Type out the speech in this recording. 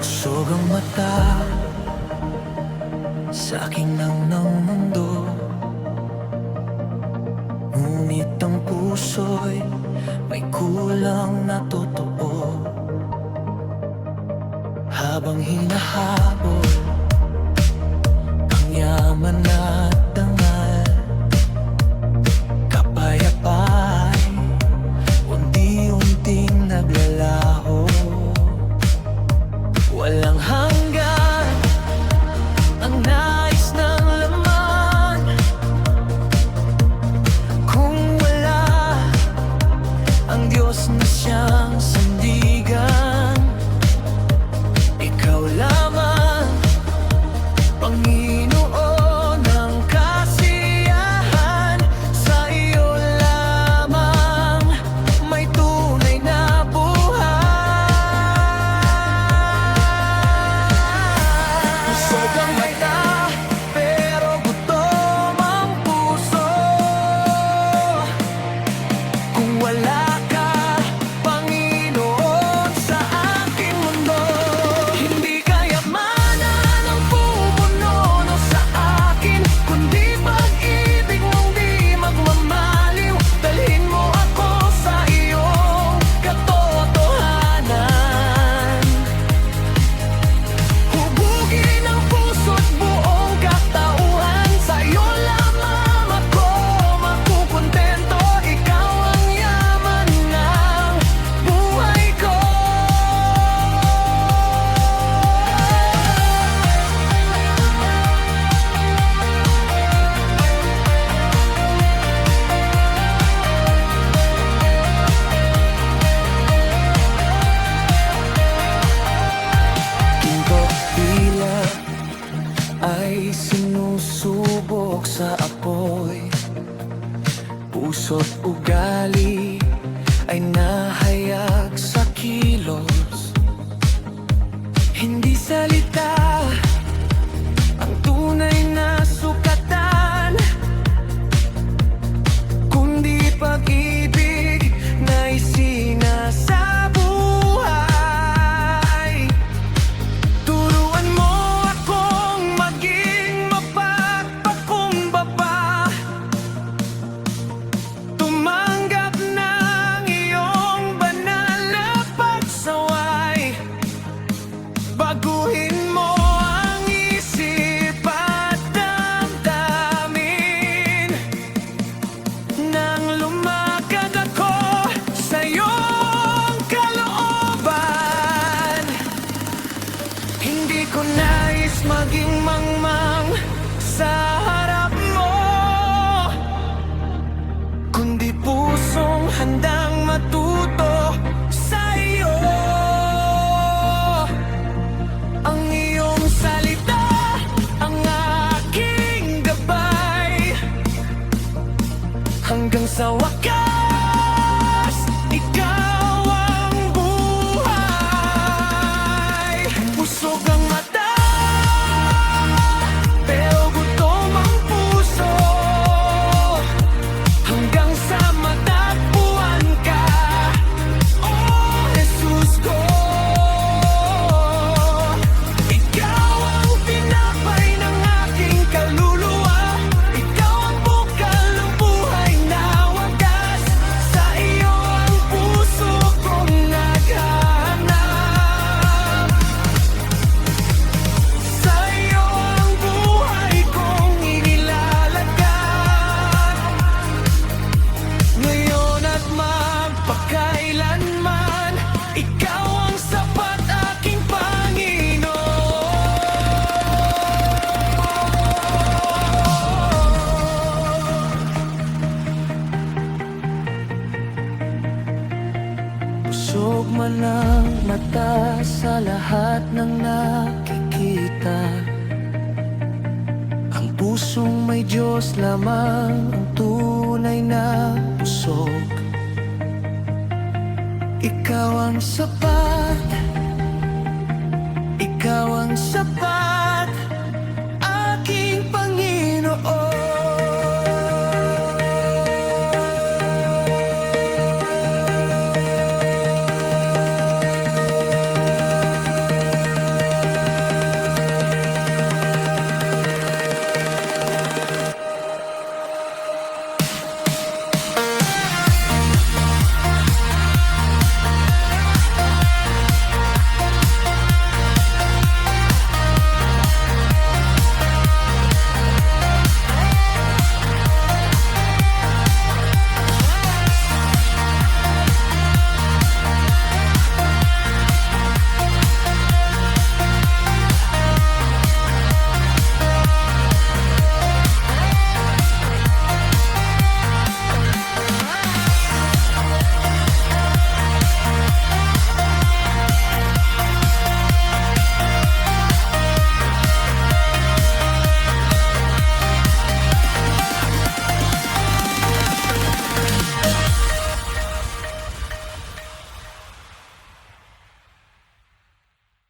Busog ang mata sa aking lang ng mundo, ngunit ang puso'y may kulang na totoo. Habang hinahabol ang yaman at dangal, kapayapa'y unti-unting naglalaho. Walang hanggan ang nais ng laman kung wala ang Diyos na siyang sandigan. Ikaw lamang, Panginoon ng kasiyahan. Sa iyo lamang may tunay na buhay. Busog ang mata, pero gutom ang puso. Kung wala ka, Panginoon, sa aking mundo, hindi kayamanan ang pumununo sa akin, kundi pag-ibig mong di magmamaliw. Dalhin mo ako sa iyong katotohanan. Hubugin ang puso't buong katauhan. Sa iyo lamang ako makukontento. Ikaw ang yaman ng buhay ko. Ginto tila ay sinusubok sa apoy, puso't ugali ay nahayag sa kilos. Hindi salita ang tunay na sukatan, kundi pag-ibig na isinasabuhay. Turuan mo akong maging mapagpakumbaba, tumanggap ng iyong banal na pagsaway. Baguhin mo ang isip at damdamin, nang lumakad ako sa iyong kalooban. Hindi ko nais maging mangmang sa harap mo, kundi pusong handang matuto sa iyo. Ang iyong salita ang aking gabay, hanggang sa wakas ikaw ang buhay. Busog ang mata, pero gutom ang puso, hanggang sa matagpuan ka, oh Jesus ko. Ikaw ang tinapay ng aking kaluluwa, ikaw ang bukal ng buhay na wagas. Sa iyo ang puso kong naghahanap, sa iyo ang buhay kong inilalagay, ngayon at magpakailanman. Ikaw ang sapat, aking Panginoon. Busog man ang mata sa lahat ng nakikita, ang pusong may Diyos lamang ang tunay na busog. Ikaw ang sapat, ikaw ang sapat.